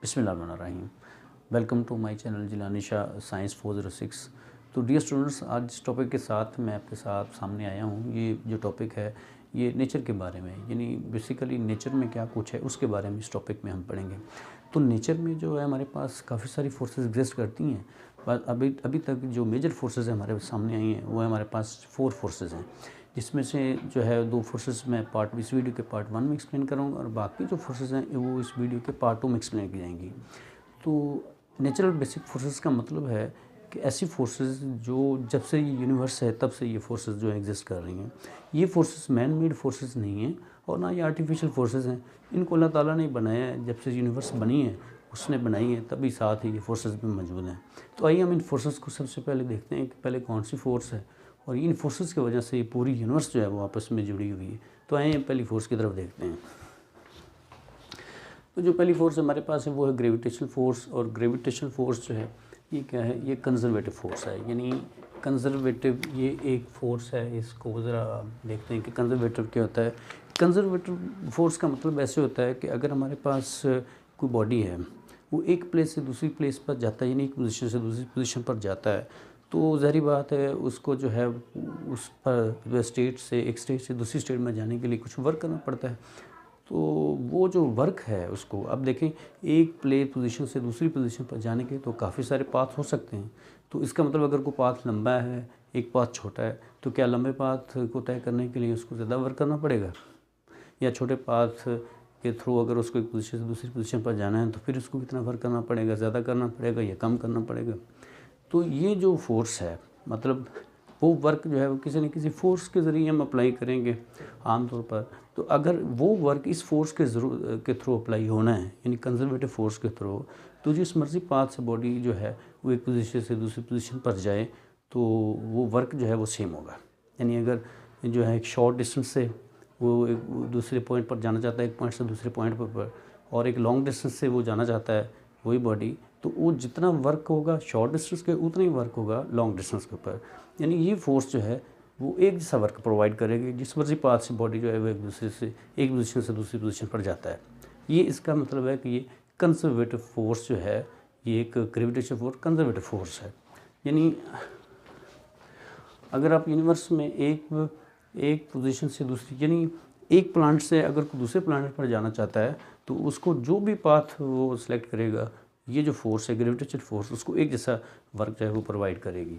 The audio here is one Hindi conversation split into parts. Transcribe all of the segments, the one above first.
बिस्मिल्लाहिर्रहमानिर्रहीम। Welcome to my channel Jilani Shah science 406। तो डियर स्टूडेंट्स, आज इस टॉपिक के साथ मैं आपके साथ सामने आया हूँ। ये जो टॉपिक है ये नेचर के बारे में, यानी बेसिकली नेचर में क्या कुछ है उसके बारे में इस टॉपिक में हम पढ़ेंगे। तो नेचर में जो है हमारे पास काफ़ी सारी फोर्सेस एग्जिस्ट करती हैं, पर अभी तक जो मेजर फोर्सेस हमारे सामने आई हैं वो हमारे पास 4 फोर्सेस हैं, जिसमें से जो है 2 फोर्सेस मैं इस वीडियो के पार्ट 1 में एक्सप्लेन करूँगा और बाकी जो फोर्सेस हैं वो इस वीडियो के पार्ट 2 में एक्सप्लेन की जाएंगी। तो नेचुरल बेसिक फोर्सेस का मतलब है कि ऐसी फोर्सेस जो जब से ये यूनिवर्स है तब से ये फोर्सेस जो है एग्जिस्ट कर रही हैं। ये फोर्सेस मैन मेड फोर्सेस नहीं हैं और ना ये आर्टिफिशियल फोर्सेस हैं। इनको अल्लाह ताला ने बनाया है, जब से यूनिवर्स बनी है उसने बनाई है, तभी साथ ही ये फोर्सेस भी मौजूद हैं। तो आइए हम इन फोर्सेस को सबसे पहले देखते हैं कि पहले कौन सी फोर्स है और इन फोर्सेस की वजह से ये पूरी यूनिवर्स जो है वो आपस में जुड़ी हुई है। तो आइए पहली फोर्स की तरफ देखते हैं। तो जो पहली फोर्स हमारे पास है वो है ग्रेविटेशनल फोर्स। और ग्रेविटेशनल फोर्स जो है ये क्या है, ये कंजर्वेटिव फोर्स है। यानी कंजर्वेटिव ये एक फोर्स है। इसको ज़रा देखते हैं कि कंजर्वेटिव क्या होता है। कंजर्वेटिव फोर्स का मतलब ऐसे होता है कि अगर हमारे पास कोई बॉडी है, वो एक प्लेस से दूसरी प्लेस पर जाता है, यानी एक पोजीशन से दूसरी पोजीशन पर जाता है, तो ज़ाहिर बात है उसको जो है उस पर स्टेट से एक स्टेट से दूसरी स्टेट में जाने के लिए कुछ वर्क करना पड़ता है। तो वो जो वर्क है उसको अब देखें, एक पोजीशन से दूसरी पोजीशन पर जाने के तो काफ़ी सारे पाथ हो सकते हैं। तो इसका मतलब अगर कोई पाथ लंबा है, एक पाथ छोटा है, तो क्या लंबे पाथ को तय करने के लिए उसको ज़्यादा वर्क करना पड़ेगा, या छोटे पाथ के थ्रू अगर उसको एक पोजीशन से दूसरी पोजीशन पर जाना है तो फिर उसको कितना वर्क करना पड़ेगा, ज़्यादा करना पड़ेगा या कम करना पड़ेगा। तो ये जो फोर्स है, मतलब वो वर्क जो है वो किसी न किसी फोर्स के ज़रिए हम अप्लाई करेंगे आमतौर पर। तो अगर वो वर्क इस फोर्स के थ्रू अप्लाई होना है, यानी कंजर्वेटिव फोर्स के थ्रू, तो जिस मर्ज़ी पाथ से बॉडी जो है वो एक पोजीशन से दूसरी पोजीशन पर जाए तो वो वर्क जो है वो सेम होगा। यानी अगर जो है एक शॉर्ट डिस्टेंस से वो एक दूसरे पॉइंट पर जाना चाहता है, एक पॉइंट से दूसरे पॉइंट पर, और एक लॉन्ग डिस्टेंस से वो जाना चाहता है वही बॉडी, तो वो जितना वर्क होगा शॉर्ट डिस्टेंस के उतना ही वर्क होगा लॉन्ग डिस्टेंस के ऊपर। यानी ये फोर्स जो है वो एक जैसा वर्क प्रोवाइड करेगी जिस मर्जी पाथ से बॉडी जो है वो एक पोजीशन से दूसरी पोजीशन पर जाता है। ये इसका मतलब है कि ये कंजर्वेटिव फोर्स जो है, ये एक ग्रेविटेशनल फोर्स कंजर्वेटिव फोर्स है। यानी अगर आप यूनिवर्स में एक पोजीशन से दूसरी, यानी एक प्लांट से अगर कोई दूसरे प्लांट पर जाना चाहता है तो उसको जो भी पाथ वो सिलेक्ट करेगा, ये जो फोर्स है ग्रेविटेशनल फोर्स, उसको एक जैसा वर्क जो है वो प्रोवाइड करेगी।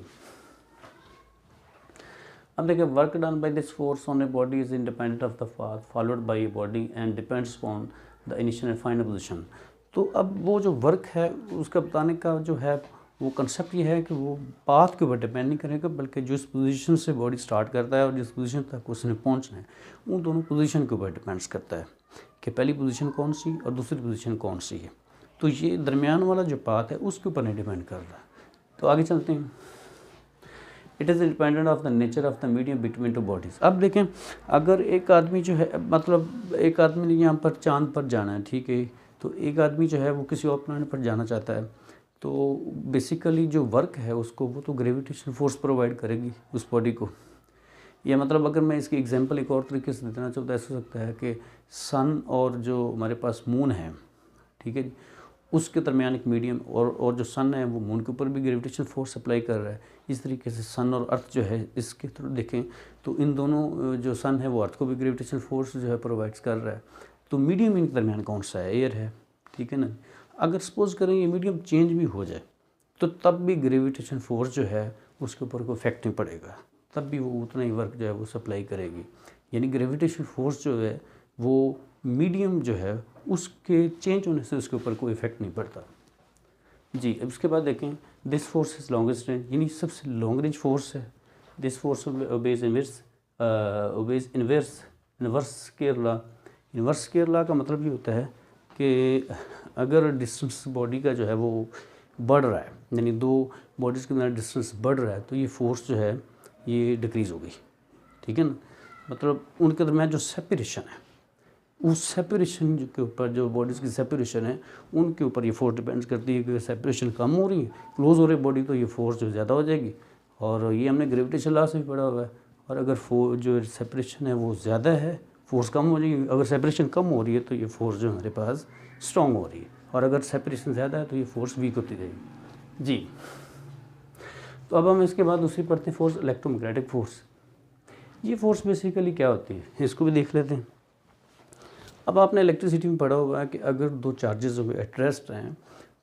अब देखिए, work done by this force on a body is independent of the path followed by a body and depends upon the initial and final position. तो अब वो जो वर्क है उसका बताने का जो है वो कंसेप्ट ये है कि वो पाथ के ऊपर डिपेंड नहीं करेगा, बल्कि जिस पोजीशन से बॉडी स्टार्ट करता है और जिस पोजीशन तक उसने पहुंचना है उन दोनों पोजीशन के ऊपर डिपेंड्स करता है कि पहली पोजीशन कौन सी और दूसरी पोजीशन कौन सी है। तो ये दरमियान वाला जो पाथ है उसके ऊपर नहीं डिपेंड कर रहा। तो आगे चलते हैं। It is independent of the nature of the medium between two bodies. अब देखें, अगर एक आदमी जो है, मतलब एक आदमी ने यहाँ पर चांद पर जाना है, ठीक है, तो एक आदमी जो है वो किसी और प्लैनेट पर जाना चाहता है, तो बेसिकली जो वर्क है उसको वो तो ग्रेविटेशनल फोर्स प्रोवाइड करेगी उस बॉडी को। या मतलब अगर मैं इसकी एग्जांपल एक और तरीके से देना चाहूँ तो ऐसा हो सकता है कि सन और जो हमारे पास मून है, ठीक है, उसके दरमियान एक मीडियम, और जो सन है वो मून के ऊपर भी ग्रेविटेशनल फोर्स अप्लाई कर रहा है। इस तरीके से सन और अर्थ जो है इसके थ्रू देखें तो इन दोनों, जो सन है वो अर्थ को भी ग्रेविटेशनल फोर्स जो है प्रोवाइड कर रहा है। तो मीडियम इनके दरमियान कौन सा है? एयर है, ठीक है ना। अगर सपोज करें ये मीडियम चेंज भी हो जाए तो तब भी ग्रेविटेशन फोर्स जो है उसके ऊपर कोई इफेक्ट नहीं पड़ेगा, तब भी वो उतना ही वर्क जो है वो सप्लाई करेगी। यानी ग्रेविटेशन फोर्स जो है वो मीडियम जो है उसके चेंज होने से उसके ऊपर कोई इफेक्ट नहीं पड़ता जी। अब इसके बाद देखें, this force is longest range, यानी सबसे लॉन्ग रेंज फोर्स है। This force obeys inverse care law का मतलब ये होता है कि अगर डिस्टेंस बॉडी का जो है वो बढ़ रहा है, यानी दो बॉडीज़ के अंदर डिस्टेंस बढ़ रहा है, तो ये फोर्स जो है ये डिक्रीज़ होगी, ठीक है ना। मतलब उनके दरमियान जो सेपरेशन है, उस सेपरेशन के ऊपर, जो बॉडीज़ की सेपरेशन है उनके ऊपर ये फोर्स डिपेंड्स करती है कि सेपरेशन कम हो रही है, क्लोज हो रही है बॉडी, तो ये फोर्स जो ज़्यादा हो जाएगी। और ये हमने ग्रेविटेशन लॉ से भी पढ़ा हुआ है। और अगर जो सेपरेशन है वो ज़्यादा है फोर्स कम हो जाएगी। अगर सेपरेशन कम हो रही है तो ये फोर्स जो हमारे पास स्ट्रॉन्ग हो रही है, और अगर सेपरेशन ज़्यादा है तो ये फोर्स वीक होती जाएगी जी। तो अब हम इसके बाद दूसरी पढ़ते हैं फोर्स, इलेक्ट्रोमैग्नेटिक फोर्स। ये फोर्स बेसिकली क्या होती है, इसको भी देख लेते हैं। अब आपने इलेक्ट्रिसिटी में पढ़ा होगा कि अगर दो चार्जेस एट रेस्ट हैं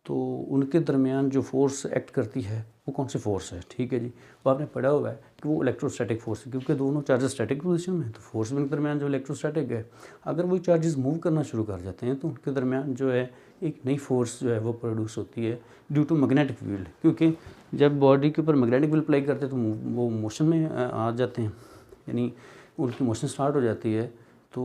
तो उनके दरमियान जो फोर्स एक्ट करती है वो कौन सी फोर्स है, ठीक है जी। वो आपने पढ़ा हुआ है कि वो इलेक्ट्रोस्टैटिक फोर्स है, क्योंकि दोनों चार्जेस स्टैटिक पोजीशन में है तो फोर्स में के दरमियान जो इलेक्ट्रोस्टैटिक है, अगर वो चार्जेस मूव करना शुरू कर जाते हैं तो उनके दरमियान जो है एक नई फोर्स जो है वो प्रोड्यूस होती है ड्यू टू मैग्नेटिक फील्ड। क्योंकि जब बॉडी के ऊपर मैग्नेटिक फील्ड अप्लाई करते हैं तो वो मोशन में आ जाते हैं, यानी उनकी मोशन स्टार्ट हो जाती है। तो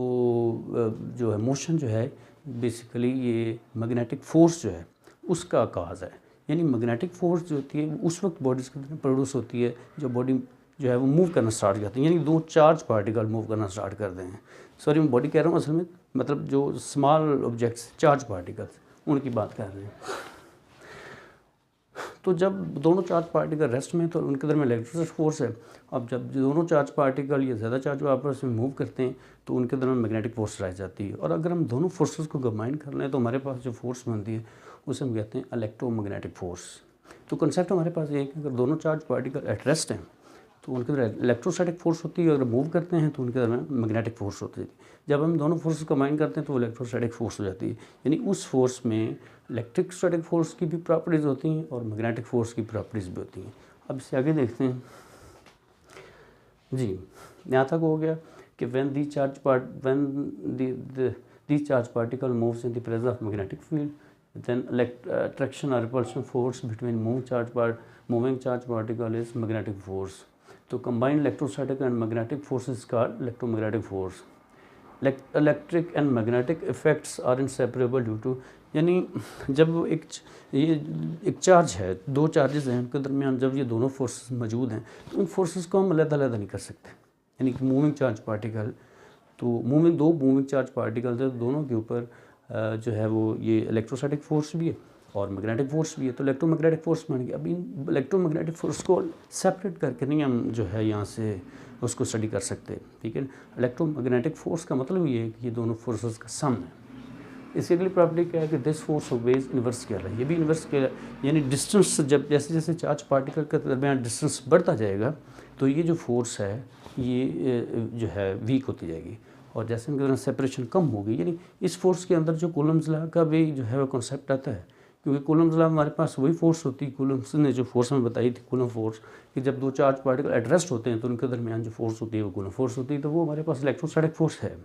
जो है मोशन जो है बेसिकली ये मैग्नेटिक फोर्स जो है उसका आगाज़ है। यानी मैग्नेटिक फोर्स जो होती है उस वक्त बॉडी के अंदर प्रोड्यूस होती है जो बॉडी जो है वो मूव करना स्टार्ट करती है, यानी दो चार्ज पार्टिकल मूव करना स्टार्ट करते हैं। सॉरी मैं बॉडी कह रहा हूँ, असल में मतलब जो स्मॉल ऑब्जेक्ट्स चार्ज पार्टिकल्स उनकी बात कर रहे हैं। तो जब दोनों चार्ज पार्टिकल रेस्ट में तो उनके दरमियान इलेक्ट्रोस्टैटिक फोर्स है। अब जब दोनों चार्ज पार्टिकल या ज़्यादा चार्ज आपस में मूव करते हैं तो उनके दरमियान मैग्नेटिक फोर्स रह जाती है। और अगर हम दोनों फोर्सेस को कंबाइन कर लें तो हमारे पास जो फोर्स बनती है उसे हम कहते हैं इलेक्ट्रोमैग्नेटिक फोर्स। तो कंसेप्ट हमारे पास ये है कि अगर दोनों चार्ज पार्टिकल एट रेस्ट हैं तो उनके अंदर इलेक्ट्रोस्टैटिक फोर्स होती है, अगर मूव करते हैं तो उनके दरमियान मैग्नेटिक फोर्स होती है। जब हम दोनों फोर्स कंबाइन करते हैं तो वो इलेक्ट्रोस्टैटिक फोर्स हो जाती है। यानी उस फोर्स में इलेक्ट्रोस्टैटिक फोर्स की भी प्रॉपर्टीज़ होती हैं और मैग्नेटिक फोर्स की प्रॉपर्टीज़ भी होती हैं। अब इससे आगे देखते हैं जी। यहाँ तक हो गया कि when the charge particle moves in the presence of magnetic field then attraction or repulsion force between moving charge particle is magnetic force. तो combined electrostatic and magnetic force is called electromagnetic force. Electric and magnetic effects are inseparable due to, यानी जब एक चार्ज है, दो चार्जेस हैं उनके दरमियान जब ये दोनों फोर्सेस मौजूद हैं तो उन फोर्सेस को हम अलग-अलग नहीं कर सकते। यानी कि मूविंग चार्ज पार्टिकल, तो दो मूविंग चार्ज पार्टिकल्स है, दोनों के ऊपर जो है वो ये इलेक्ट्रोस्टैटिक फोर्स भी है और मैग्नेटिक फोर्स भी है। तो इलेक्ट्रोमैग्नेटिक फोर्स बन गया। अब इन इलेक्ट्रोमैग्नेटिक फोर्स को सेपरेट करके नहीं हम जो है यहाँ से उसको स्टडी कर सकते, ठीक है। इलेक्ट्रोमैग्नेटिक फोर्स का मतलब ये है कि ये दोनों फोर्सेस का सम है। इसकी अगली प्रॉपर्टी क्या है कि this force always inverse scalar है। ये भी इन्वर्स स्केलर, यानी डिस्टेंस जब जैसे जैसे चार्ज पार्टिकल के दरमियान डिस्टेंस बढ़ता जाएगा तो ये जो फोर्स है ये जो है वीक होती जाएगी। और जैसे उनके दरमियान सेपरेशन कम होगी, यानी इस फोर्स के अंदर जो कूलम्ब्स लॉ का भी जो है वो कॉन्सेप्ट आता है। क्योंकि कूलम्ब्स लॉ हमारे पास वही फोर्स होती है, कूलम्ब्स ने जो फोर्स हमें बताई थी कूलम्ब फोर्स, कि जब दो चार्ज पार्टिकल एट रेस्ट होते हैं तो उनके दरमियान जो फोर्स होती है वो कूलम्ब फोर्स होती है। तो वो हमारे पास इलेक्ट्रोस्टैटिक फोर्स है।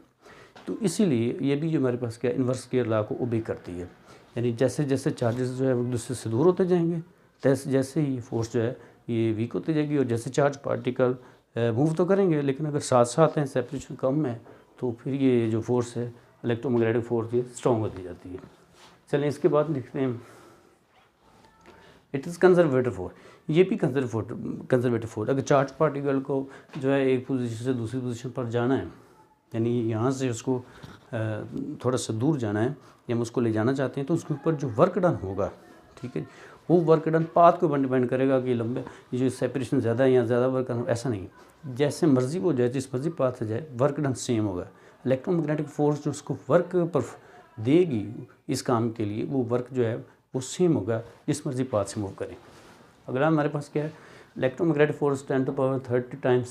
तो इसीलिए ये भी जो हमारे पास क्या इन्वर्स स्केलर लॉ को ओबे करती है। यानी जैसे जैसे चार्जेस जो है वो एक दूसरे से दूर होते जाएंगे तैसे जैसे ही फोर्स जो है ये वीक होती जाएगी। और जैसे चार्ज पार्टिकल मूव तो करेंगे लेकिन अगर साथ साथ हैं, सेपरेशन कम है, तो फिर ये जो फोर्स है इलेक्ट्रोमैग्नेटिक फोर्स ये स्ट्रॉन्ग होती जाती है। चलिए इसके बाद लिखते हैं इट इज़ कंजर्वेटिव फोर्स। ये भी कंजर्वेटिव फोर्स। अगर चार्ज पार्टिकल को जो है एक पोजीशन से दूसरी पोजीशन पर जाना है, यानी यहाँ से उसको थोड़ा सा दूर जाना है या हम उसको ले जाना चाहते हैं, तो उसके ऊपर जो वर्क डन होगा, ठीक है, वो वर्क डन पाथ को डिपेंड करेगा कि लंबे ये जो सेपरेशन ज़्यादा है या ज़्यादा वर्क डन, ऐसा नहीं। जैसे मर्जी वो जाए, जिस मर्जी पाथ से जाए, वर्क डन सेम होगा। इलेक्ट्रोमैग्नेटिक फोर्स जो उसको वर्क पर देगी इस काम के लिए, वो वर्क जो है वो सेम होगा जिस मर्जी पाथ से मूव करें। अगला हमारे पास क्या है, electromagnetic force 10⁻30 times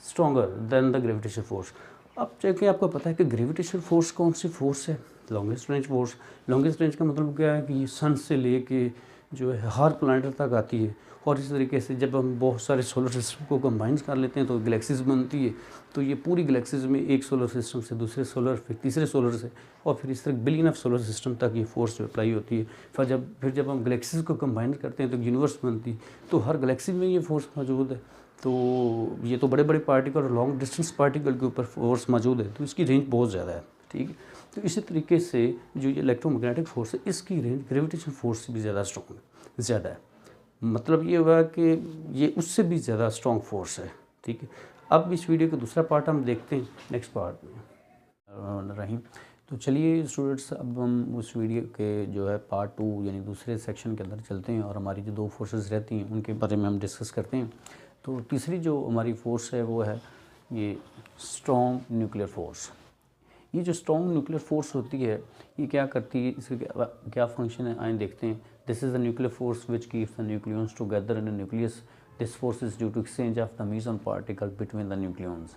stronger than the gravitational force. अब चेक आपको पता है कि ग्रेविटेशनल फोर्स कौन सी फोर्स है, longest range force. Longest range का मतलब क्या है कि ये सन से लेके जो है हर प्लैनेट तक आती है। और इस तरीके से जब हम बहुत सारे सोलर सिस्टम को कंबाइंस कर लेते हैं तो गैलेक्सीज बनती है। तो ये पूरी गैलेक्सीज में एक सोलर सिस्टम से दूसरे सोलर, फिर तीसरे सोलर से, और फिर इस तरह बिलियन ऑफ सोलर सिस्टम तक ये फोर्स जो अप्लाई होती है। फिर जब हम गैलेक्सीज को कंबाइन करते हैं तो यूनिवर्स बनती है। तो हर गैलेक्सी में ये फोर्स मौजूद है। तो ये तो बड़े बड़े पार्टिकल और लॉन्ग डिस्टेंस पार्टिकल के ऊपर फोर्स मौजूद है, तो इसकी रेंज बहुत ज़्यादा है, ठीक है। तो इसी तरीके से जो ये इलेक्ट्रोमैग्नेटिक फोर्स है इसकी रेंज ग्रेविटेशनल फोर्स से भी ज़्यादा है। मतलब ये हुआ कि ये उससे भी ज़्यादा स्ट्रॉन्ग फोर्स है, ठीक है। अब इस वीडियो का दूसरा पार्ट हम देखते हैं नेक्स्ट पार्ट में रही। तो चलिए स्टूडेंट्स, अब हम उस वीडियो के जो है पार्ट 2 यानी दूसरे सेक्शन के अंदर चलते हैं और हमारी जो दो फोर्सेस रहती हैं उनके बारे में हम डिस्कस करते हैं। तो तीसरी जो हमारी फोर्स है वो है ये स्ट्रॉन्ग न्यूक्लियर फोर्स। ये जो स्ट्रॉन्ग न्यूक्लियर फोर्स होती है ये क्या करती है, इसका क्या फंक्शन है, आइए देखते हैं। This is the nuclear force which keeps the nucleons together in the nucleus. This force is due to exchange of the meson particle between the nucleons.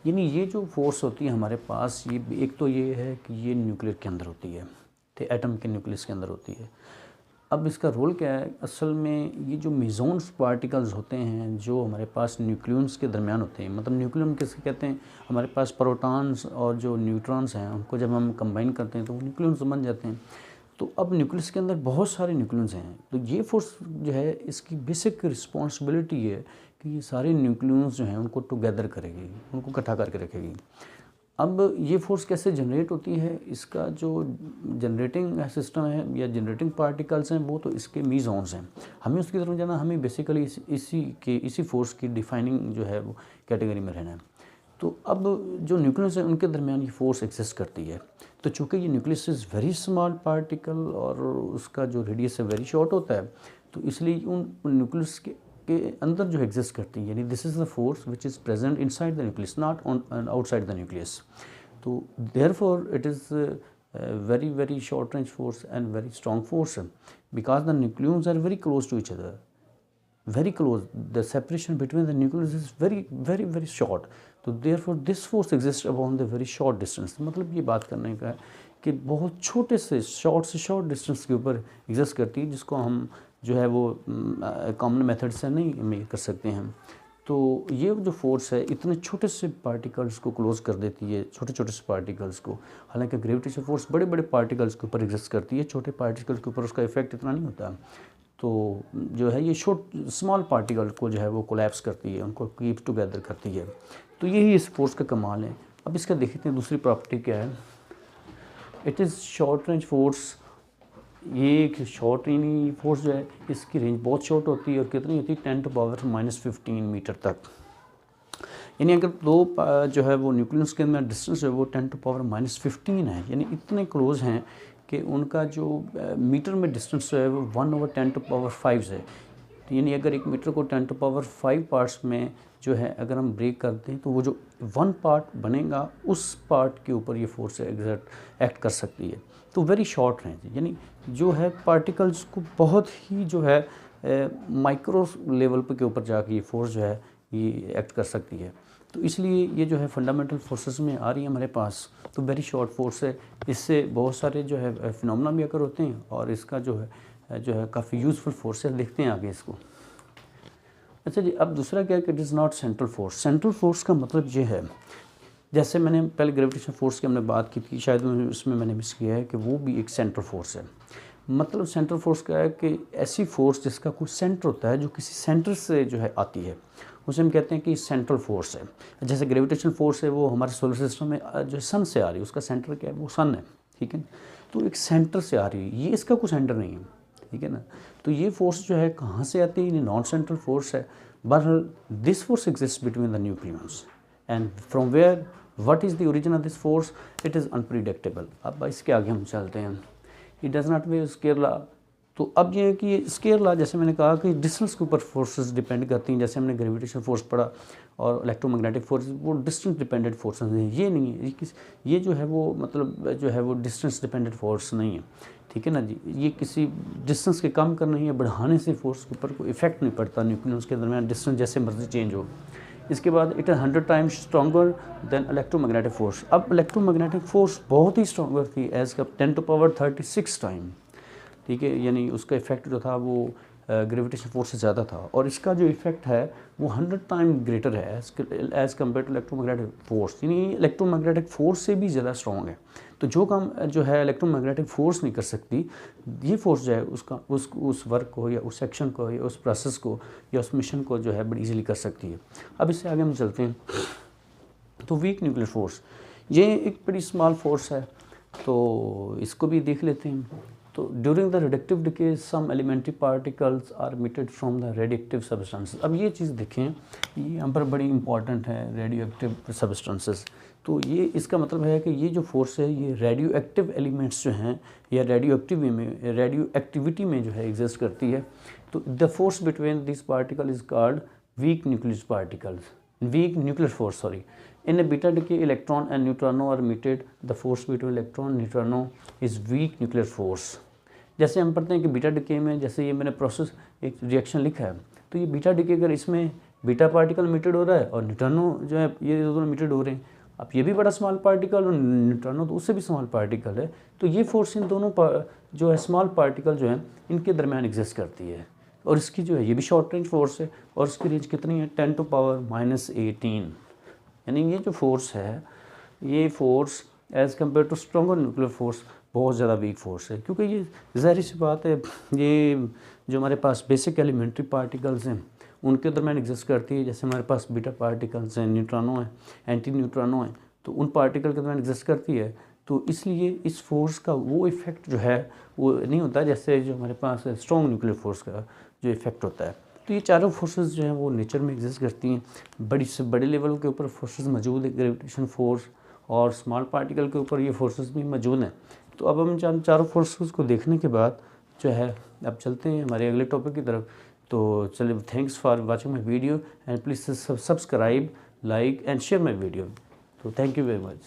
यानी ये जो फोर्स होती है हमारे पास, ये एक तो ये है कि ये न्यूक्लियर के अंदर होती है, तो एटम के न्यूक्लियस के अंदर होती है। अब इसका रोल क्या है, असल में ये जो मेसोन्स पार्टिकल्स होते हैं जो हमारे पास न्यूक्लियंस के दरमियान होते हैं, मतलब न्यूक्लियन किसके कहते हैं, हमारे पास प्रोटॉन्स और जो न्यूट्रॉन्स हैं उनको जब हम कंबाइन करते हैं तो वो न्यूक्लियंस बन जाते हैं। तो अब न्यूक्लियस के अंदर बहुत सारे न्यूक्लियंस हैं, तो ये फोर्स जो है इसकी बेसिक रिस्पॉन्सिबिलिटी है कि ये सारे न्यूक्लियंस जो हैं उनको टुगेदर करेगी, उनको इकट्ठा करके रखेगी। अब ये फोर्स कैसे जनरेट होती है, इसका जो जनरेटिंग सिस्टम है या जनरेटिंग पार्टिकल्स हैं वो तो इसके मेसोन्स हैं। हमें उसकी तरफ जाना, हमें बेसिकली इसी फोर्स की डिफाइनिंग जो है वो कैटेगरी में रहना है। तो अब जो न्यूक्लियस है उनके दरमियान ये फोर्स एग्जिस्ट करती है। तो चूँकि ये nucleus is very small particle और उसका जो रेडियस है वेरी शॉर्ट होता है, तो इसलिए उन न्यूक्लियस के अंदर जो एग्जिस्ट करती है, यानी this is the force which is present inside the nucleus, not on outside the nucleus. तो therefore it is very very short range force and very strong force, because the nucleons are very close to each other, very close. The separation between the nucleus is very short. तो therefore this force exists upon the very short distance। मतलब ये बात करने का है कि बहुत छोटे से शॉर्ट डिस्टेंस के ऊपर एग्जिस्ट करती है, जिसको हम जो है वो कॉमन मेथड से नहीं मेजर कर सकते हैं। तो ये जो फोर्स है इतने छोटे से पार्टिकल्स को क्लोज कर देती है, छोटे से पार्टिकल्स को। हालांकि ग्रेविटेशन फोर्स बड़े बड़े पार्टिकल्स के ऊपर एग्जिस्ट करती है, छोटे पार्टिकल्स के ऊपर उसका इफेक्ट इतना नहीं होता। तो जो है ये स्मॉल पार्टिकल को जो है वो कोलैप्स करती है, उनको कीप टुगेदर करती है। तो यही इस फोर्स का कमाल है। अब इसका देखते हैं दूसरी प्रॉपर्टी क्या है। It is short range force. ये एक शॉर्ट यानी फोर्स जो है इसकी रेंज बहुत शॉर्ट होती है और कितनी होती है 10⁻⁻15 मीटर तक। यानी अगर दो जो है वो न्यूक्लियस के अंदर डिस्टेंस है वो 10⁻⁻15 है, यानी इतने क्लोज हैं कि उनका जो मीटर में डिस्टेंस है वो 1/10⁵ है। यानी अगर एक मीटर को 10⁵ पार्ट्स में जो है अगर हम ब्रेक करते हैं तो वो जो 1 पार्ट बनेगा उस पार्ट के ऊपर ये फोर्स एक्ट कर सकती है। तो वेरी शॉर्ट रेंज, यानी जो है पार्टिकल्स को बहुत ही जो है माइक्रो लेवल पे के ऊपर जाके ये फोर्स जो है ये एक्ट कर सकती है। तो इसलिए ये जो है फंडामेंटल फोर्सेस में आ रही है हमारे पास, तो वेरी शॉर्ट फोर्स है। इससे बहुत सारे जो है फिनोमेना भी अगर होते हैं और इसका जो है काफ़ी यूज़फुल फोर्स है। देखते हैं आगे इसको। अच्छा जी, अब दूसरा क्या है कि it is not central force. Central force का मतलब ये है, जैसे मैंने पहले ग्रेविटेशन फोर्स की हमने बात की थी, शायद उसमें मैंने मिस किया है कि वो भी एक सेंट्रल फोर्स है। मतलब सेंट्रल फोर्स क्या है कि ऐसी फोर्स जिसका कोई सेंटर होता है, जो किसी सेंटर से जो है आती है, उसे हम कहते हैं कि सेंट्रल फोर्स है। जैसे ग्रेविटेशन फोर्स है वो हमारे सोलर सिस्टम में जो सन से आ रही है, उसका सेंटर क्या है, वो सन है, ठीक है। तो एक सेंटर से आ रही है, ये इसका कोई सेंटर नहीं है, ठीक है ना। तो ये फोर्स जो है कहाँ से आती है, ये नॉन सेंट्रल फोर्स है। But this force exist between the nucleons and from where what is the origin of this force, it is unpredictable. अब इसके आगे हम चलते हैं। It does not obey square law. तो अब ये है कि स्केयर लॉ, जैसे मैंने कहा कि डिस्टेंस के ऊपर फोर्सेस डिपेंड करती हैं। जैसे हमने ग्रेविटेशन फोर्स पढ़ा और इलेक्ट्रोमैग्नेटिक फोर्स, वो डिस्टेंस डिपेंडेंट फोर्सेस हैं। ये नहीं है, ये जो है वो मतलब जो है वो डिस्टेंस डिपेंडेंट फोर्स नहीं है, ठीक है ना जी। ये किसी डिस्टेंस के कम करने या बढ़ाने से फोर्स के ऊपर कोई इफेक्ट नहीं पड़ता न्यूक्लियस के दरमियान, डिस्टेंस जैसे मर्जी चेंज हो। इसके बाद it is 100 times stronger than electromagnetic force. अब इलेक्ट्रोमैग्नेटिक फोर्स बहुत ही स्ट्रॉन्गर थी, एज का 10⁻36 टाइम, ठीक है। यानी उसका इफेक्ट जो था वो ग्रेविटेशन फोर्स से ज़्यादा था, और इसका जो इफेक्ट है वो 100 टाइम ग्रेटर है as compare to electromagnetic force. यानी इलेक्ट्रोमैग्नेटिक फोर्स से भी ज़्यादा स्ट्रॉन्ग है। तो जो काम जो है इलेक्ट्रोमैग्नेटिक फोर्स नहीं कर सकती, ये फोर्स जो है उसका उस वर्क को या उस एक्शन को या उस प्रोसेस को या उस मिशन को जो है बड़ी इजीली कर सकती है। अब इससे आगे हम चलते हैं। तो वीक न्यूक्लियर फोर्स, ये एक बड़ी स्मॉल फोर्स है, तो इसको भी देख लेते हैं। तो during the radioactive decay some elementary particles are emitted from the radioactive substances. अब ये चीज़ देखें, ये यहाँ पर बड़ी इंपॉर्टेंट है, रेडियो एक्टिव सब्सटेंसेस। तो ये इसका मतलब है कि ये जो फोर्स है ये रेडियो एक्टिव एलिमेंट्स जो हैं या रेडियो एक्टिविटी में जो है एग्जिस्ट करती है। तो the force between this particle is called weak nuclear force, sorry. In a beta decay electron and neutrino are emitted, the force between electron neutrino is weak nuclear force. जैसे हम पढ़ते हैं कि बीटा डिके में, जैसे ये मैंने प्रोसेस एक रिएक्शन लिखा है, तो ये बीटा डिके अगर इसमें बीटा पार्टिकल इमिटेड हो रहा है और न्यूट्रॉनो जो है ये दोनों इमिटेड हो रहे हैं, अब ये भी बड़ा स्मॉल पार्टिकल और न्यूट्रॉनो तो उससे भी स्मॉल पार्टिकल है, तो ये फोर्स इन दोनों जो है स्मॉल पार्टिकल जो है इनके दरमियान एग्जिस्ट करती है। और इसकी जो है ये भी शॉर्ट रेंज फोर्स है और इसकी रेंज कितनी है 10⁻⁻18। यानी ये जो फोर्स है, ये force as compare to stronger nuclear force बहुत ज़्यादा वीक फोर्स है, क्योंकि ये ज़ाहिर सी बात है, ये जो हमारे पास बेसिक एलिमेंट्री पार्टिकल्स हैं उनके दरमियान एग्जिस्ट करती है। जैसे हमारे पास बीटा पार्टिकल्स हैं, न्यूट्रॉनो हैं, एंटी न्यूट्रॉनो हैं, तो उन पार्टिकल के दरमियान एग्जिस्ट करती है। तो इसलिए इस फोर्स का वो इफ़ेक्ट जो है वो नहीं होता जैसे जो हमारे पास स्ट्रॉन्ग न्यूक्लियर फोर्स का जो इफ़ेक्ट होता है। तो ये चारों फोर्सेस जो हैं वो नेचर में एग्जिस्ट करती हैं। बड़ी से बड़े लेवल के ऊपर फोर्सेस मौजूद है, ग्रेविटेशन फोर्स, और स्मॉल पार्टिकल के ऊपर ये फोर्सेस भी मौजूद हैं। तो अब हम चारों फोर्सेस को देखने के बाद जो है अब चलते हैं हमारे अगले टॉपिक की तरफ। तो चलिए, thanks for watching my video and please subscribe, like and share my video. तो थैंक यू वेरी मच।